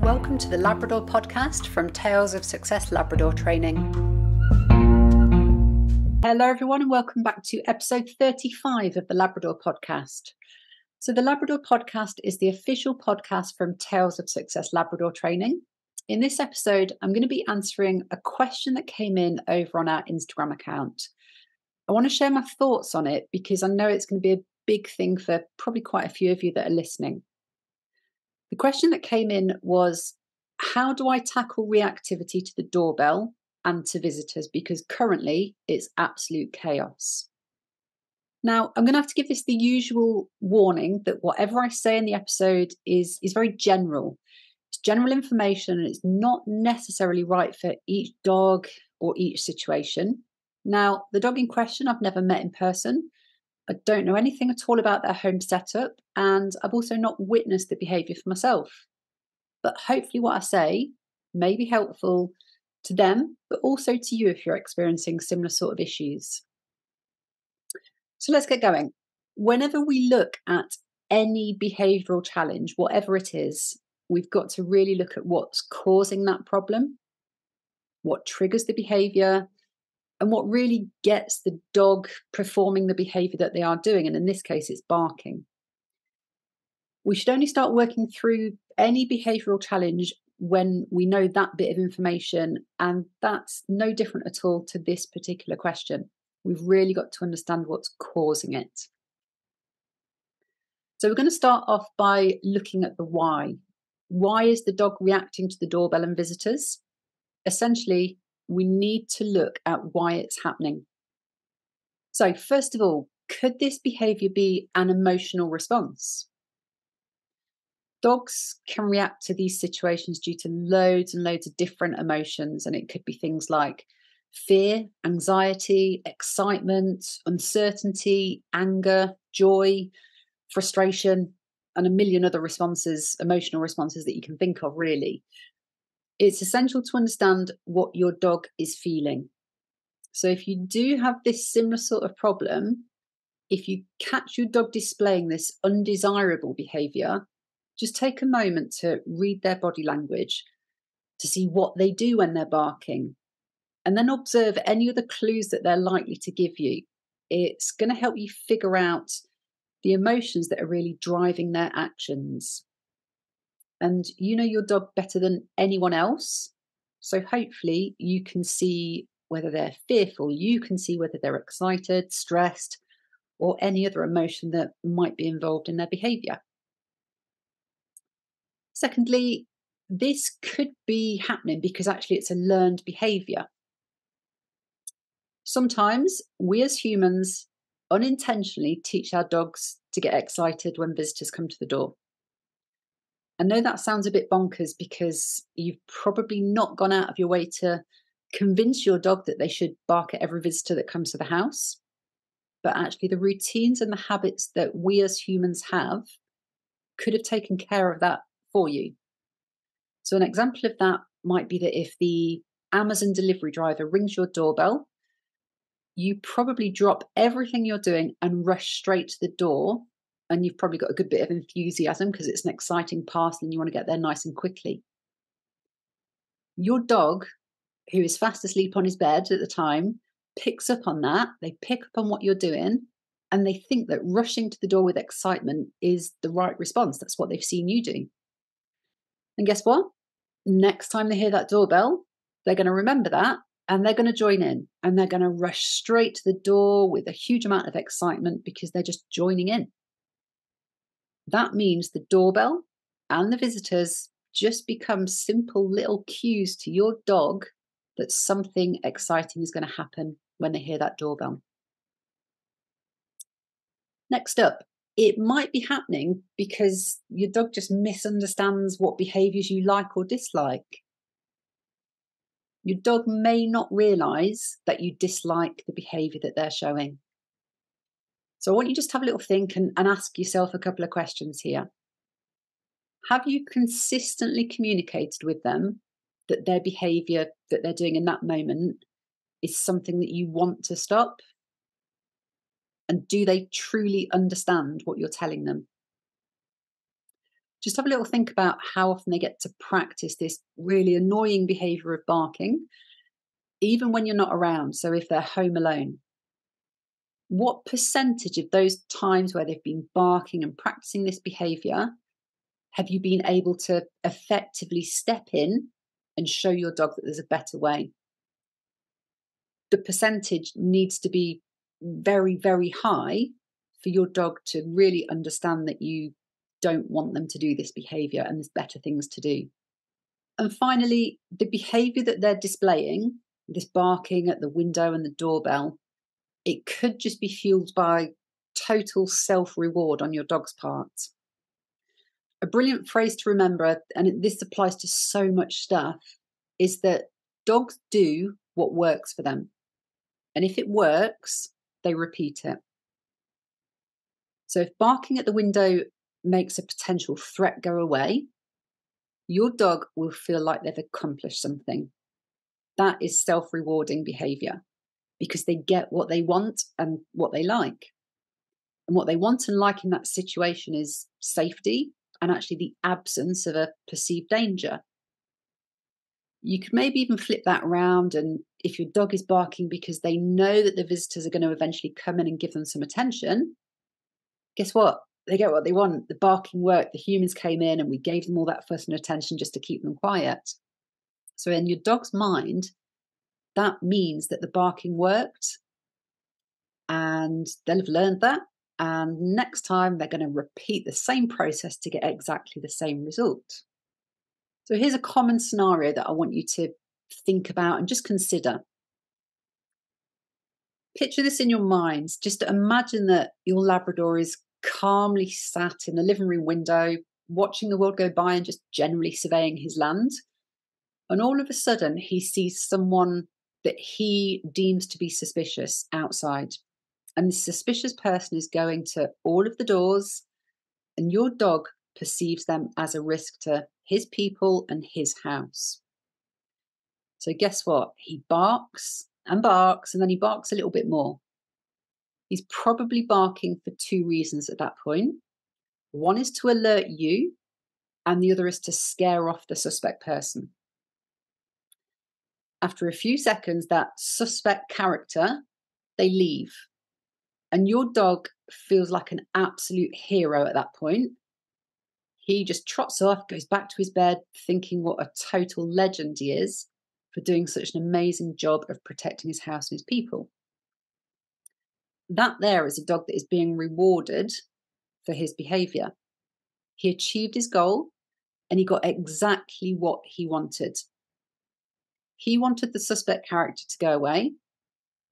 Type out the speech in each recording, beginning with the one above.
Welcome to the Labrador podcast from Tales of Success Labrador Training. Hello everyone and welcome back to episode 35 of the Labrador podcast. So the Labrador podcast is the official podcast from Tales of Success Labrador Training. In this episode, I'm going to be answering a question that came in over on our Instagram account. I want to share my thoughts on it because I know it's going to be a big thing for probably quite a few of you that are listening. The question that came in was, how do I tackle reactivity to the doorbell and to visitors? Because currently it's absolute chaos. Now, I'm going to have to give this the usual warning that whatever I say in the episode is very general. It's general information and it's not necessarily right for each dog or each situation. Now, the dog in question I've never met in person. I don't know anything at all about their home setup, and I've also not witnessed the behaviour for myself. But hopefully what I say may be helpful to them, but also to you if you're experiencing similar sort of issues. So let's get going. Whenever we look at any behavioural challenge, whatever it is, we've got to really look at what's causing that problem, what triggers the behaviour, and what really gets the dog performing the behaviour that they are doing. And in this case, it's barking. We should only start working through any behavioural challenge when we know that bit of information. And that's no different at all to this particular question. We've really got to understand what's causing it. So we're going to start off by looking at the why. Why is the dog reacting to the doorbell and visitors? Essentially, we need to look at why it's happening. So first of all, could this behaviour be an emotional response? Dogs can react to these situations due to loads and loads of different emotions, and it could be things like fear, anxiety, excitement, uncertainty, anger, joy, frustration, and a million other responses, emotional responses that you can think of, really. It's essential to understand what your dog is feeling. So if you do have this similar sort of problem, if you catch your dog displaying this undesirable behaviour, just take a moment to read their body language, to see what they do when they're barking, and then observe any other clues that they're likely to give you. It's going to help you figure out the emotions that are really driving their actions. And you know your dog better than anyone else. So hopefully you can see whether they're fearful, you can see whether they're excited, stressed, or any other emotion that might be involved in their behaviour. Secondly, this could be happening because actually it's a learned behaviour. Sometimes we as humans unintentionally teach our dogs to get excited when visitors come to the door. I know that sounds a bit bonkers because you've probably not gone out of your way to convince your dog that they should bark at every visitor that comes to the house. But actually the routines and the habits that we as humans have could have taken care of that for you. So an example of that might be that if the Amazon delivery driver rings your doorbell, you probably drop everything you're doing and rush straight to the door. And you've probably got a good bit of enthusiasm because it's an exciting parcel and you want to get there nice and quickly. Your dog, who is fast asleep on his bed at the time, picks up on that. They pick up on what you're doing and they think that rushing to the door with excitement is the right response. That's what they've seen you do. And guess what? Next time they hear that doorbell, they're going to remember that and they're going to join in and they're going to rush straight to the door with a huge amount of excitement because they're just joining in. That means the doorbell and the visitors just become simple little cues to your dog that something exciting is going to happen when they hear that doorbell. Next up, it might be happening because your dog just misunderstands what behaviours you like or dislike. Your dog may not realise that you dislike the behaviour that they're showing. So I want you just to have a little think and ask yourself a couple of questions here. Have you consistently communicated with them that their behaviour that they're doing in that moment is something that you want to stop? And do they truly understand what you're telling them? Just have a little think about how often they get to practice this really annoying behavior of barking, even when you're not around. So if they're home alone, what percentage of those times where they've been barking and practicing this behavior have you been able to effectively step in and show your dog that there's a better way? The percentage needs to be very, very high for your dog to really understand that you don't want them to do this behavior and there's better things to do. And finally, the behavior that they're displaying, this barking at the window and the doorbell, it could just be fueled by total self-reward on your dog's part. A brilliant phrase to remember, and this applies to so much stuff, is that dogs do what works for them. And if it works, they repeat it. So if barking at the window makes a potential threat go away, your dog will feel like they've accomplished something. That is self-rewarding behavior because they get what they want and what they like. And what they want and like in that situation is safety and actually the absence of a perceived danger. You could maybe even flip that around, and if your dog is barking because they know that the visitors are going to eventually come in and give them some attention, guess what? They get what they want. The barking worked. The humans came in and we gave them all that fuss and attention just to keep them quiet. So in your dog's mind, that means that the barking worked and they'll have learned that. And next time they're going to repeat the same process to get exactly the same result. So here's a common scenario that I want you to think about and just consider. Picture this in your minds. Just imagine that your Labrador is calmly sat in the living room window, watching the world go by and just generally surveying his land. And all of a sudden, he sees someone that he deems to be suspicious outside. And this suspicious person is going to all of the doors, and your dog perceives them as a risk to his people and his house. So guess what? He barks, and then he barks a little bit more. He's probably barking for two reasons at that point. One is to alert you, and the other is to scare off the suspect person. After a few seconds, that suspect character, they leave. And your dog feels like an absolute hero at that point. He just trots off, goes back to his bed, thinking what a total legend he is for doing such an amazing job of protecting his house and his people. That there is a dog that is being rewarded for his behavior. He achieved his goal and he got exactly what he wanted. He wanted the suspect character to go away,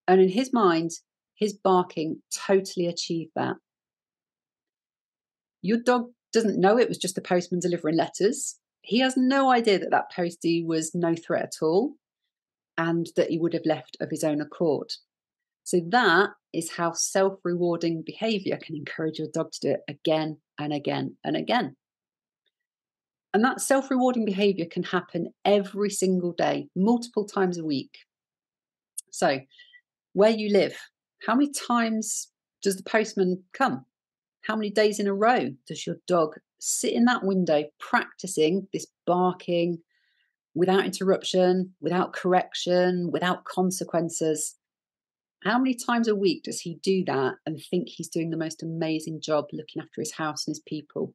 and in his mind, his barking totally achieved that. Your dog doesn't know it was just the postman delivering letters. He has no idea that that postie was no threat at all and that he would have left of his own accord. So that is how self-rewarding behavior can encourage your dog to do it again and again and again. And that self-rewarding behavior can happen every single day, multiple times a week. So where you live, how many times does the postman come? How many days in a row does your dog sit in that window practicing this barking without interruption, without correction, without consequences? How many times a week does he do that and think he's doing the most amazing job looking after his house and his people?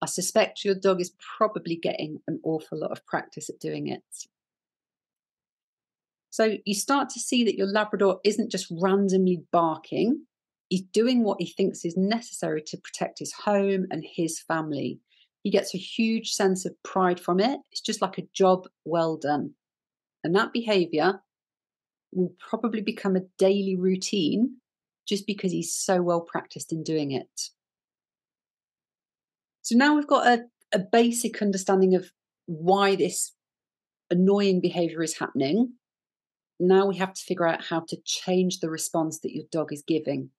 I suspect your dog is probably getting an awful lot of practice at doing it. So you start to see that your Labrador isn't just randomly barking. He's doing what he thinks is necessary to protect his home and his family. He gets a huge sense of pride from it. It's just like a job well done. And that behavior will probably become a daily routine just because he's so well practiced in doing it. So now we've got a basic understanding of why this annoying behavior is happening. Now we have to figure out how to change the response that your dog is giving.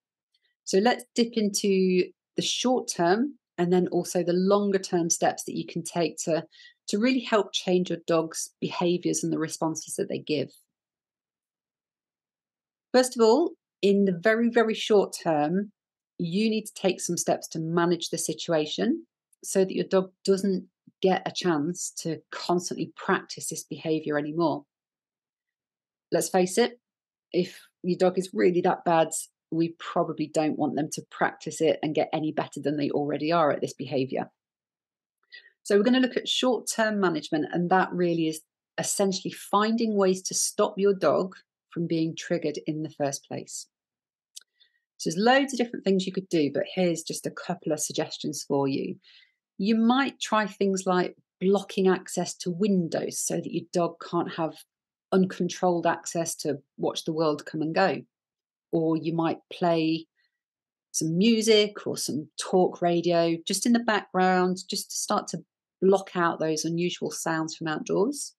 So let's dip into the short term and then also the longer term steps that you can take to really help change your dog's behaviors and the responses that they give. First of all, in the very, very short term, you need to take some steps to manage the situation so that your dog doesn't get a chance to constantly practice this behavior anymore. Let's face it, if your dog is really that bad, we probably don't want them to practice it and get any better than they already are at this behavior. So we're going to look at short-term management, and that really is essentially finding ways to stop your dog from being triggered in the first place. So there's loads of different things you could do, but here's just a couple of suggestions for you. You might try things like blocking access to windows so that your dog can't have uncontrolled access to watch the world come and go. Or you might play some music or some talk radio just in the background, just to start to block out those unusual sounds from outdoors.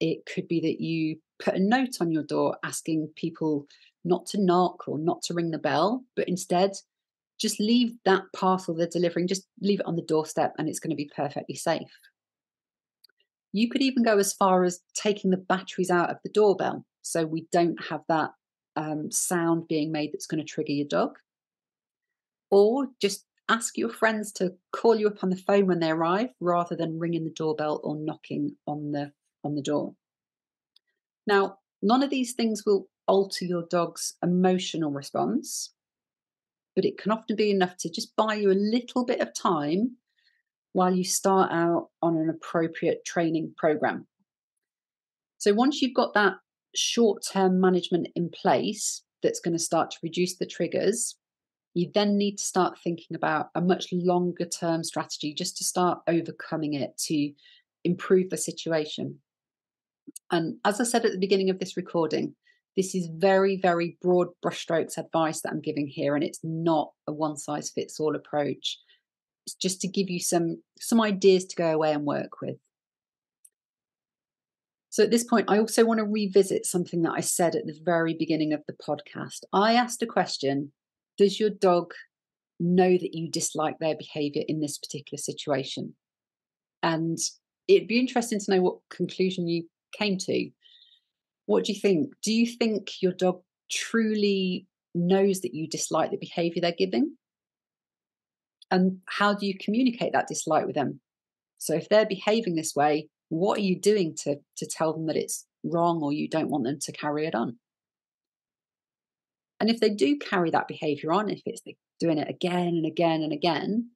It could be that you put a note on your door asking people not to knock or not to ring the bell, but instead just leave that parcel they're delivering, just leave it on the doorstep and it's going to be perfectly safe. You could even go as far as taking the batteries out of the doorbell so we don't have that sound being made that's going to trigger your dog. Or just ask your friends to call you up on the phone when they arrive rather than ringing the doorbell or knocking on the door. Now, none of these things will alter your dog's emotional response, but it can often be enough to just buy you a little bit of time while you start out on an appropriate training program. So once you've got that short-term management in place that's going to start to reduce the triggers, you then need to start thinking about a much longer term strategy just to start overcoming it, to improve the situation. And as I said at the beginning of this recording, this is very, very broad brushstrokes advice that I'm giving here, and it's not a one-size-fits-all approach. It's just to give you some ideas to go away and work with. So at this point, I also want to revisit something that I said at the very beginning of the podcast. I asked a question: does your dog know that you dislike their behavior in this particular situation? And it'd be interesting to know what conclusion you came to. What do you think? Do you think your dog truly knows that you dislike the behavior they're giving? And how do you communicate that dislike with them? So if they're behaving this way, what are you doing to tell them that it's wrong or you don't want them to carry it on? And if they do carry that behavior on, if it's doing it again and again and again,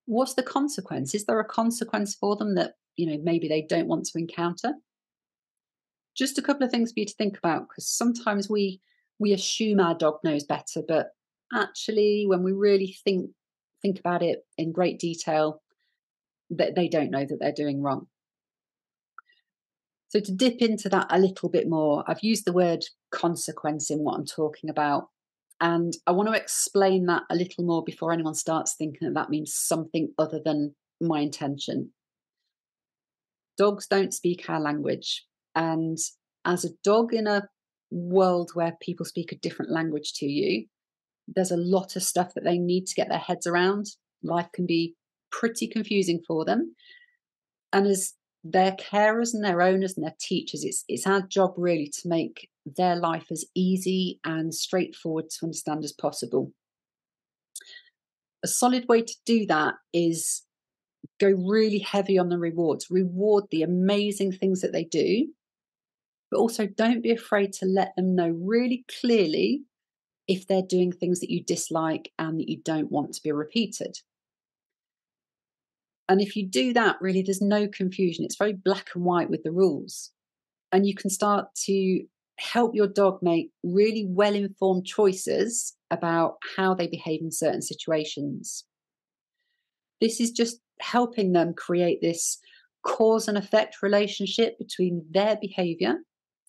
what's the consequence? Is there a consequence for them that, maybe they don't want to encounter? Just a couple of things for you to think about, because sometimes we assume our dog knows better, but actually when we really think about it in great detail, that they don't know that they're doing wrong. So to dip into that a little bit more, I've used the word consequence in what I'm talking about. And I want to explain that a little more before anyone starts thinking that means something other than my intention. Dogs don't speak our language. And as a dog in a world where people speak a different language to you, there's a lot of stuff that they need to get their heads around. Life can be pretty confusing for them. And as their carers and their owners and their teachers, it's our job really to make their life as easy and straightforward to understand as possible. A solid way to do that is go really heavy on the rewards. Reward the amazing things that they do, but also don't be afraid to let them know really clearly if they're doing things that you dislike and that you don't want to be repeated. And if you do that, really, there's no confusion. It's very black and white with the rules. And you can start to help your dog make really well-informed choices about how they behave in certain situations. This is just helping them create this cause and effect relationship between their behavior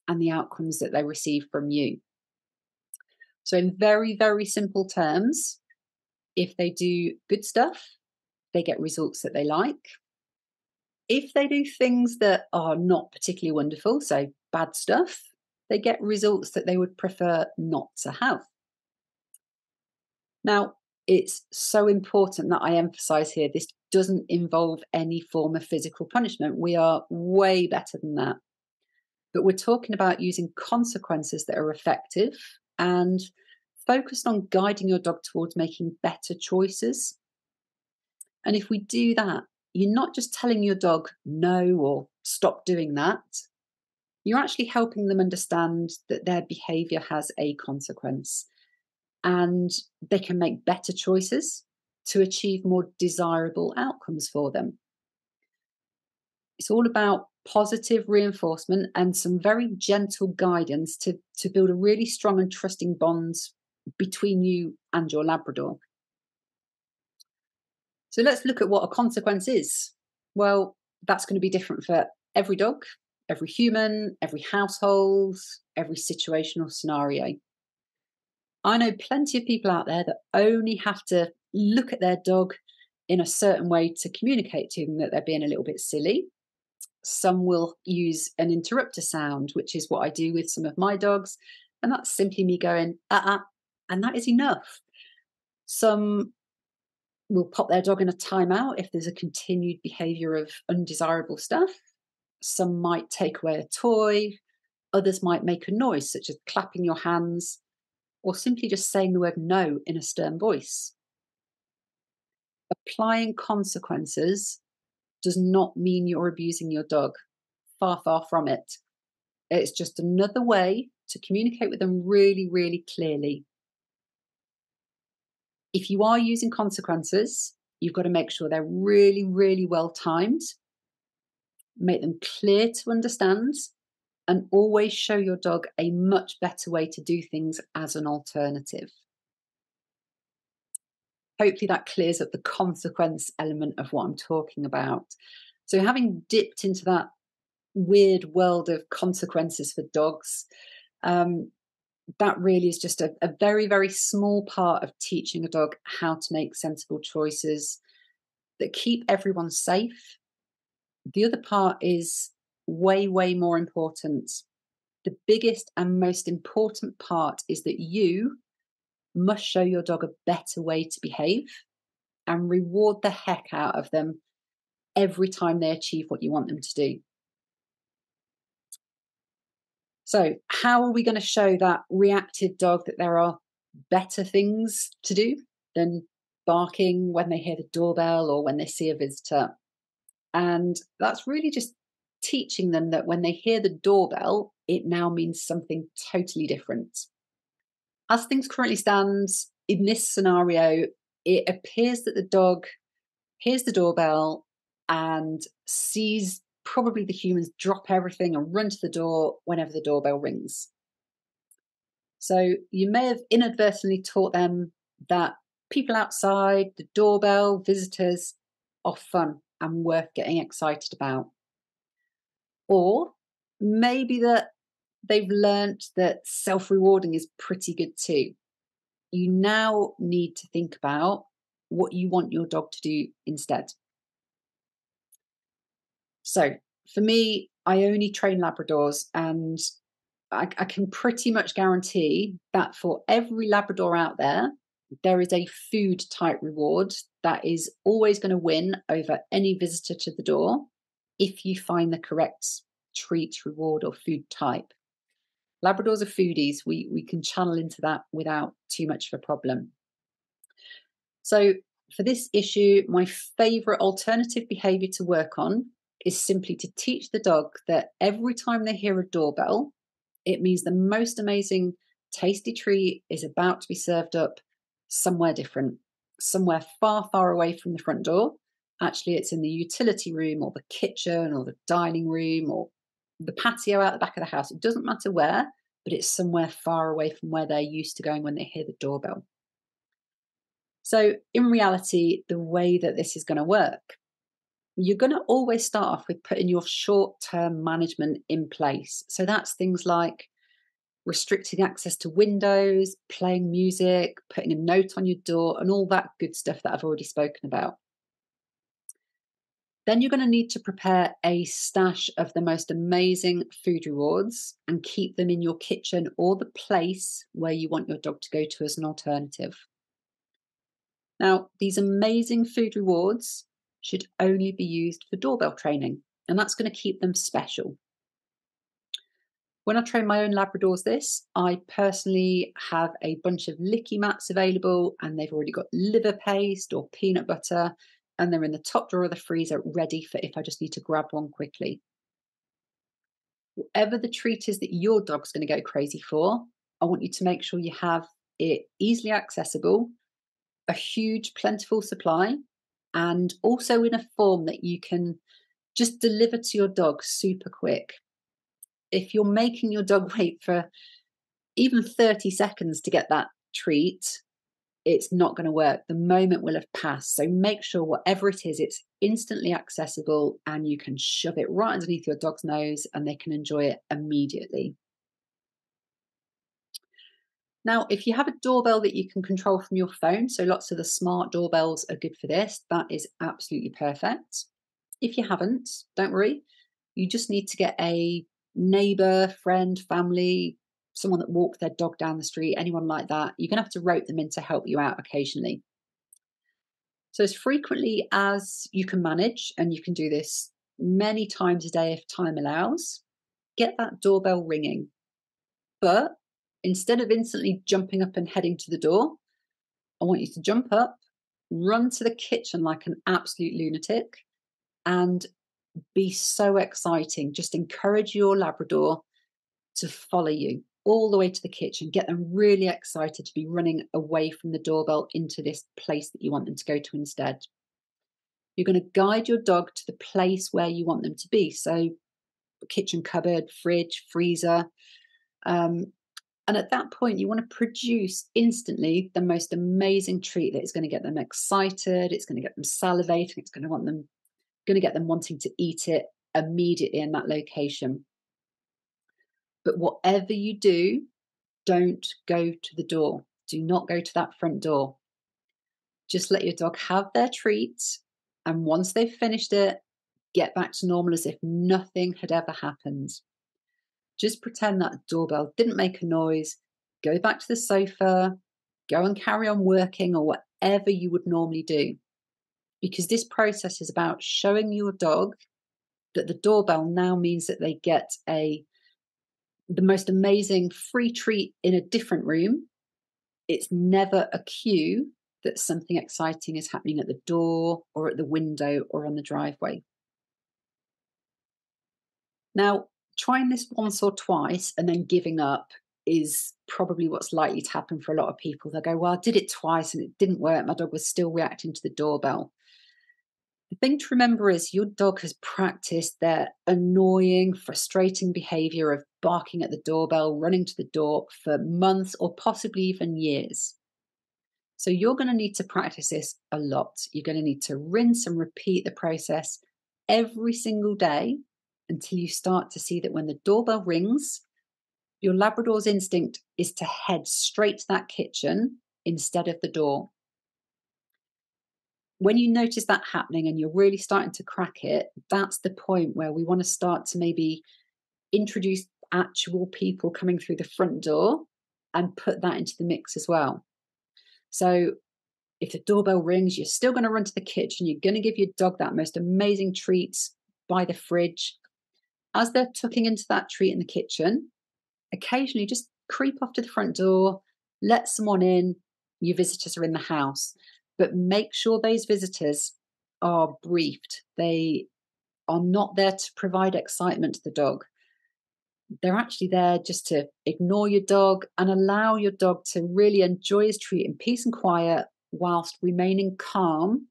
and the outcomes that they receive from you. So in very, very simple terms, if they do good stuff, they get results that they like. If they do things that are not particularly wonderful, so bad stuff, they get results that they would prefer not to have. Now, it's so important that I emphasize here, this doesn't involve any form of physical punishment. We are way better than that. But we're talking about using consequences that are effective and focused on guiding your dog towards making better choices. And if we do that, you're not just telling your dog no or stop doing that. You're actually helping them understand that their behavior has a consequence and they can make better choices to achieve more desirable outcomes for them. It's all about positive reinforcement and some very gentle guidance to build a really strong and trusting bond between you and your Labrador. So let's look at what a consequence is. Well, that's going to be different for every dog, every human, every household, every situational scenario. I know plenty of people out there that only have to look at their dog in a certain way to communicate to them that they're being a little bit silly. Some will use an interrupter sound, which is what I do with some of my dogs. And that's simply me going, and that is enough. Some will pop their dog in a timeout if there's a continued behavior of undesirable stuff. Some might take away a toy. Others might make a noise, such as clapping your hands, or simply just saying the word no in a stern voice. Applying consequences does not mean you're abusing your dog. Far, far from it. It's just another way to communicate with them really, really clearly. If you are using consequences, you've got to make sure they're really, really well timed, make them clear to understand, and always show your dog a much better way to do things as an alternative. Hopefully that clears up the consequence element of what I'm talking about. So having dipped into that weird world of consequences for dogs, that really is just a very, very small part of teaching a dog how to make sensible choices that keep everyone safe. The other part is way, way more important. The biggest and most important part is that you must show your dog a better way to behave and reward the heck out of them every time they achieve what you want them to do. So, how are we going to show that reactive dog that there are better things to do than barking when they hear the doorbell or when they see a visitor? And that's really just teaching them that when they hear the doorbell, it now means something totally different. As things currently stand in this scenario, it appears that the dog hears the doorbell and sees probably the humans drop everything and run to the door whenever the doorbell rings. So you may have inadvertently taught them that people outside, the doorbell, visitors are fun and worth getting excited about. Or maybe that they've learnt that self-rewarding is pretty good too. You now need to think about what you want your dog to do instead. So for me, I only train Labradors, and I can pretty much guarantee that for every Labrador out there, there is a food type reward that is always going to win over any visitor to the door if you find the correct treat, reward, or food type. Labradors are foodies. We can channel into that without too much of a problem. So for this issue, my favourite alternative behaviour to work on is simply to teach the dog that every time they hear a doorbell, it means the most amazing, tasty treat is about to be served up somewhere different, somewhere far, far away from the front door. Actually, it's in the utility room or the kitchen or the dining room or the patio out the back of the house. It doesn't matter where, but it's somewhere far away from where they're used to going when they hear the doorbell. So in reality, the way that this is going to work, you're going to always start off with putting your short-term management in place. So that's things like restricting access to windows, playing music, putting a note on your door, and all that good stuff that I've already spoken about. Then you're going to need to prepare a stash of the most amazing food rewards and keep them in your kitchen or the place where you want your dog to go to as an alternative. Now, these amazing food rewards should only be used for doorbell training, and that's going to keep them special. When I train my own Labradors this, I personally have a bunch of licky mats available, and they've already got liver paste or peanut butter, and they're in the top drawer of the freezer ready for if I just need to grab one quickly. Whatever the treat is that your dog's going to go crazy for, I want you to make sure you have it easily accessible, a huge, plentiful supply, and also in a form that you can just deliver to your dog super quick. If you're making your dog wait for even 30 seconds to get that treat, it's not going to work. The moment will have passed. So make sure whatever it is, it's instantly accessible and you can shove it right underneath your dog's nose and they can enjoy it immediately. Now, if you have a doorbell that you can control from your phone, so lots of the smart doorbells are good for this, that is absolutely perfect. If you haven't, don't worry. You just need to get a neighbour, friend, family, someone that walked their dog down the street, anyone like that. You're going to have to rope them in to help you out occasionally. So as frequently as you can manage, and you can do this many times a day if time allows, get that doorbell ringing. But instead of instantly jumping up and heading to the door, I want you to jump up, run to the kitchen like an absolute lunatic, and be so exciting. Just encourage your Labrador to follow you all the way to the kitchen. Get them really excited to be running away from the doorbell into this place that you want them to go to instead. You're going to guide your dog to the place where you want them to be. So kitchen cupboard, fridge, freezer. And at that point, you want to produce instantly the most amazing treat that is going to get them excited. It's going to get them salivating. It's going to get them wanting to eat it immediately in that location. But whatever you do, don't go to the door. Do not go to that front door. Just let your dog have their treat. And once they've finished it, get back to normal as if nothing had ever happened. Just pretend that doorbell didn't make a noise. Go back to the sofa. Go and carry on working or whatever you would normally do. Because this process is about showing your dog that the doorbell now means that they get the most amazing free treat in a different room. It's never a cue that something exciting is happening at the door or at the window or on the driveway. Now, trying this once or twice and then giving up is probably what's likely to happen for a lot of people. They'll go, well, I did it twice and it didn't work. My dog was still reacting to the doorbell. The thing to remember is your dog has practiced their annoying, frustrating behavior of barking at the doorbell, running to the door for months or possibly even years. So you're going to need to practice this a lot. You're going to need to rinse and repeat the process every single day until you start to see that when the doorbell rings, your Labrador's instinct is to head straight to that kitchen instead of the door. When you notice that happening and you're really starting to crack it, that's the point where we want to start to maybe introduce actual people coming through the front door and put that into the mix as well. So if the doorbell rings, you're still going to run to the kitchen. You're going to give your dog that most amazing treats by the fridge. As they're tucking into that treat in the kitchen, occasionally just creep off to the front door, let someone in. Your visitors are in the house, but make sure those visitors are briefed. They are not there to provide excitement to the dog. They're actually there just to ignore your dog and allow your dog to really enjoy his treat in peace and quiet whilst remaining calm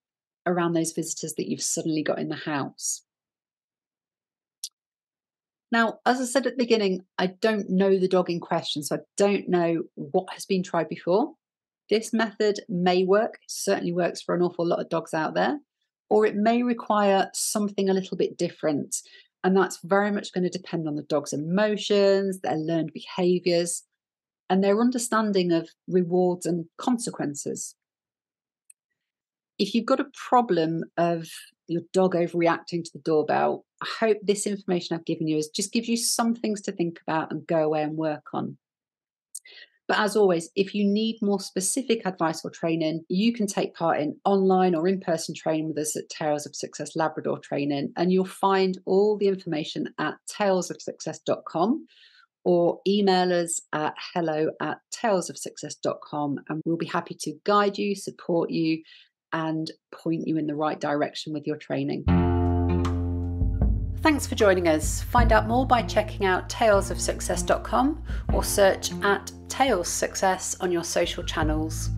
around those visitors that you've suddenly got in the house. Now, as I said at the beginning, I don't know the dog in question, so I don't know what has been tried before. This method may work, it certainly works for an awful lot of dogs out there, or it may require something a little bit different. And that's very much going to depend on the dog's emotions, their learned behaviours, and their understanding of rewards and consequences. If you've got a problem of your dog overreacting to the doorbell, I hope this information I've given you just gives you some things to think about and go away and work on. But as always, if you need more specific advice or training, you can take part in online or in-person training with us at Tales of Success Labrador Training, and you'll find all the information at talesofsuccess.com or email us at hello@talesofsuccess.com, and we'll be happy to guide you, support you, and point you in the right direction with your training. Thanks for joining us. Find out more by checking out talesofsuccess.com or search at Tales Success on your social channels.